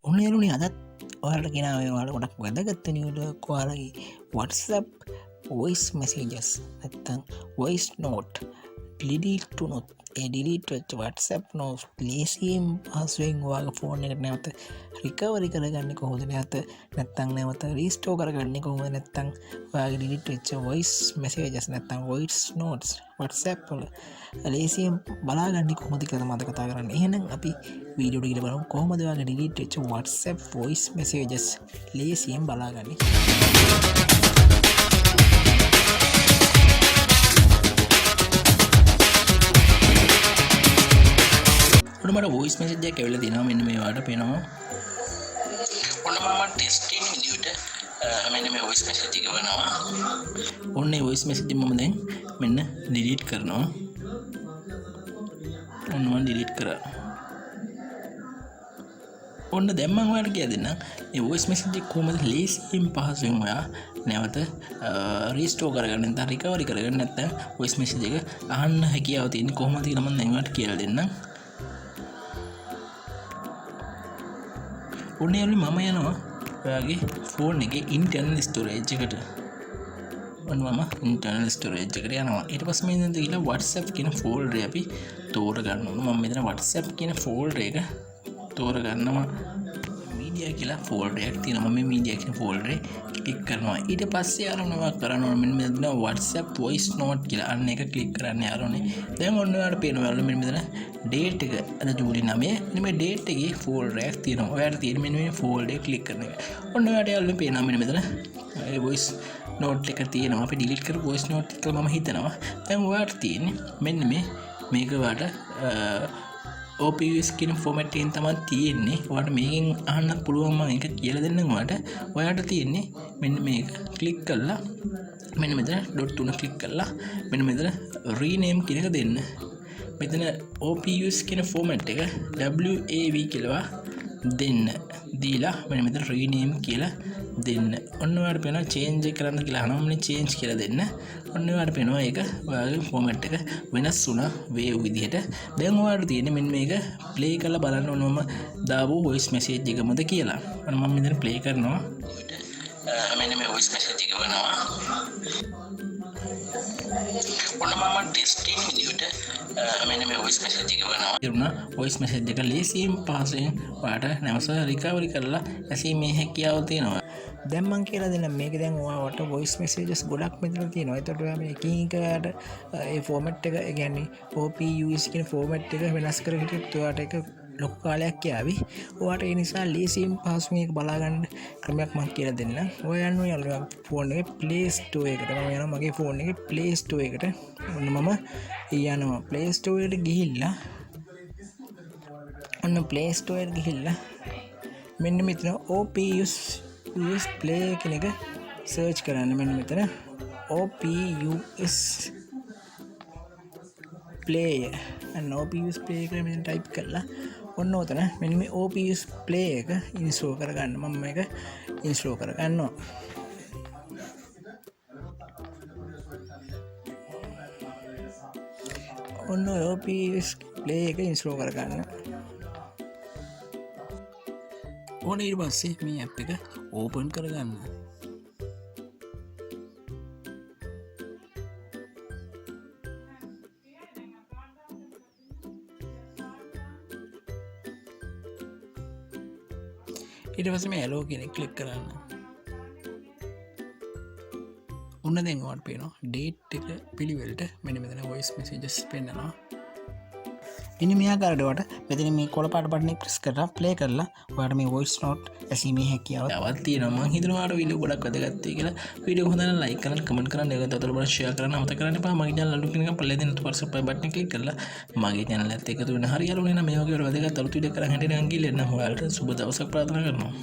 ඔන්න එරුණි අදත් ඔයාලට ගෙනාවේ ඔයාලට ගොඩක් වැදගත් නිවුඩක් ඔයාලගේ WhatsApp voice messages නැත්තම් voice note delete වුණොත් ඒ delete වෙච්ච WhatsApp notes ලේසියෙන් පහසුවෙන් ඔයාගේ ෆෝන් එකට නැවත recovery කරගන්නේ කොහොමද නැත්තම් නැවත restore කරගන්නේ කොහොමද නැත්තම් ඔයාගේ delete වෙච්ච voice messages නැත්තම් voice notes WhatsApp වල ලේසියෙන් බලාගන්නේ කොහොමද කියලා මම කතා කරන්නේ. එහෙනම් අපි වීඩියෝ එක බලමු කොහොමද ඔයාගේ delete වෙච්ච WhatsApp voice messages ලේසියෙන් බලාගන්නේ. මට voice message එකක් ඇවිල්ලා තියෙනවා මෙන්න මේ වාට පේනවා. ඔන්න මම ටෙස්ටිං විදියට මෙන්න මේ voice message එක ගන්නවා. ඔන්න ඒ voice message එක මම දැන් මෙන්න delete කරනවා. ඔන්න මම delete කරා. ඔන්න දැන් මම ඔයාලට කියලා දෙන්නම් මේ voice message එක කොහොමද ලේසියෙන් පහසුවෙන් ඔයා නැවත restore කරගන්න නැත්නම් recovery කරගන්න නැත්නම් voice message එක අහන්න හැකියාව තියෙන්නේ කොහොමද කියලා මම දැන් ඔයාලට කියලා දෙන්නම්. ඔන්නේ මම යනවා ඔයාගේ ෆෝන් එකේ ඉන්ටර්නල් ස්ටෝරේජ් එකට. ඔන්න මම ඉන්ටර්නල් ස්ටෝරේජ් එකට යනවා. ඊට පස්සේ මම ඉතින් ගිහලා WhatsApp කියන ෆෝල්ඩර් එක අපි තෝරගන්න ඕන. මම මෙතන WhatsApp කියන ෆෝල්ඩර් එක තෝරගන්නවා. මීඩියා කියලා ෆෝල්ඩර් එකක් තියෙනවා. මම මේ මීඩියා කියන ෆෝල්ඩරේ ක්ලික් කරනවා. ඊට පස්සේ ආරම්භ කරන්න ඕන මෙන්න මෙතන WhatsApp voice note කියලා අන්න එක ක්ලික් කරන්න ආරෝනේ. දැන් ඔන්න ඔයාලට පේනවා මෙන්න මෙතන date එක අද ජූලි 9 මෙන්න මේ date එකේ ෆෝල්ඩර් එකක් තියෙනවා. ඔයාලට තියෙන මෙන්න මේ ෆෝල්ඩර් එක ක්ලික් කරන එක. ඔන්න ඔයාලට යාළුවෝ පේනවා මෙන්න මෙතන ඒ voice note එක තියෙනවා. අපි delete කරපු voice note එක මම හිතනවා. දැන් ඔයාලට තියෙන්නේ මෙන්න මේක වාට OPUS කියන ෆෝමැට් එකෙන් තමයි තියෙන්නේ. ඔයාලට මේකෙන් අහන්න පුළුවන් මම එක කියලා දෙන්නම් ඔයාලට. ඔයාලට තියෙන්නේ මෙන්න මේක ක්ලික් කරලා මෙන්න මෙතන ඩොට් තුන ක්ලික් කරලා මෙන්න මෙතන rename කියන එක දෙන්න. මෙතන OPUS කියන ෆෝමැට් එක WAV කියලා දෙන්න. දීලා මෙන්න මෙතන rename කියලා දෙන්න. ඔන්න ඔයාලට පේනවා change එක කරන්න කියලා අහනවා. මම change කියලා දෙන්න. ඔන්න ඔයාලට පේනවා ඒක ඔයාගේ ෆෝමැට් එක වෙනස් වුණා wave විදිහට. දැන් ඔයාලට තියෙන්නේ මෙන්න මේක play කරලා බලන්න ඕන මම දාපු voice message එකමද කියලා. ඔන්න මම මෙතන play කරනවා. මෙන්න මේ voice message එක වෙනවා. ඔන්න මම ටෙස්ටිං විදියට මෙන්න මේ voice message එක වෙනවා. ඉරුණා voice message එක ලේසියෙන් පහසුවෙන් ඔයාලට නැවත recovery කරලා ඇසීමේ හැකියාව තියෙනවා. දැන් මම කියලා දෙන්න මේක දැන් ඔයාලට voice messages ගොඩක් මෙතන තියෙනවා. ඒතකොට ඔයා මේ එකින් එකට ඒ format එක ඒ කියන්නේ OPUS කියන format එක වෙනස් කරගෙන හිටියොත් ඔයාලට ඒක ලොකු කාලයක් යාවි. ඔයාලට ඒ නිසා ලේසියෙන් පහසුවෙන් මේක බලා ගන්න ක්‍රමයක් මම කියලා දෙන්න. ඔයා යන්න ඔයාලගේ ෆෝන් එකේ Play Store එකට. මම යනවා මගේ ෆෝන් එකේ Play Store එකට. ඔන්න මම යනවා Play Store එකට ගිහිල්ලා ඔන්න Play Store එකට ගිහිල්ලා මෙන්න මෙතන OPUS Play කියන එක සර්ච් කරන්න. මෙන්න මෙතන OPUS Play and OPUS Play එක මෙතන ටයිප් කරලා ඔන්න ඔතන මෙන්න මේ OPUS Play එක ඉන්ස්ටෝල් කරගන්න. මම මේක ඉන්ස්ටෝල් කරගන්නවා. ඔන්න OPUS Play එක ඉන්ස්ටෝල් කරගන්න. ඕන ඊට පස්සේ මේ ඇප් එක ඕපන් කරගන්න. ඊට පස්සේ මේ hello කියන එක ක්ලික් කරන්න. ඔන්න දැන් ඔයාලට පේනවා date එක පිළිවෙලට මෙන්න මෙතන voice messages පෙන්නනවා. ඉനി මේ ආකාරයට ඔයාලට මෙතන මේ කොළ පාට බටන් එක ප්‍රෙස් කරලා play කරලා ඔයාලට මේ voice note ඇසීමේ හැකියාව තවත් තියෙනවා. මම හිතනවා ඔයාලට වීඩියෝ ගොඩක් වැදගත් වෙයි කියලා. වීඩියෝ හොඳ නම් like කරන්න, comment කරන්න, ඒකට අතට බලන්න share කරන්න අමතක කරන්න එපා. මගේ channel අලුත් කෙනෙක් පල්ලේ දෙන්න subscribe button එක click කරලා මගේ channel එකත් එකතු වෙන හරියලුනේ නම් මේ වගේ වැදගත් අලුත් වීඩියෝ කරන් හැටි නම් ගිහින් එන්න. ඔයාලට සුබ දවසක් ප්‍රාර්ථනා කරනවා.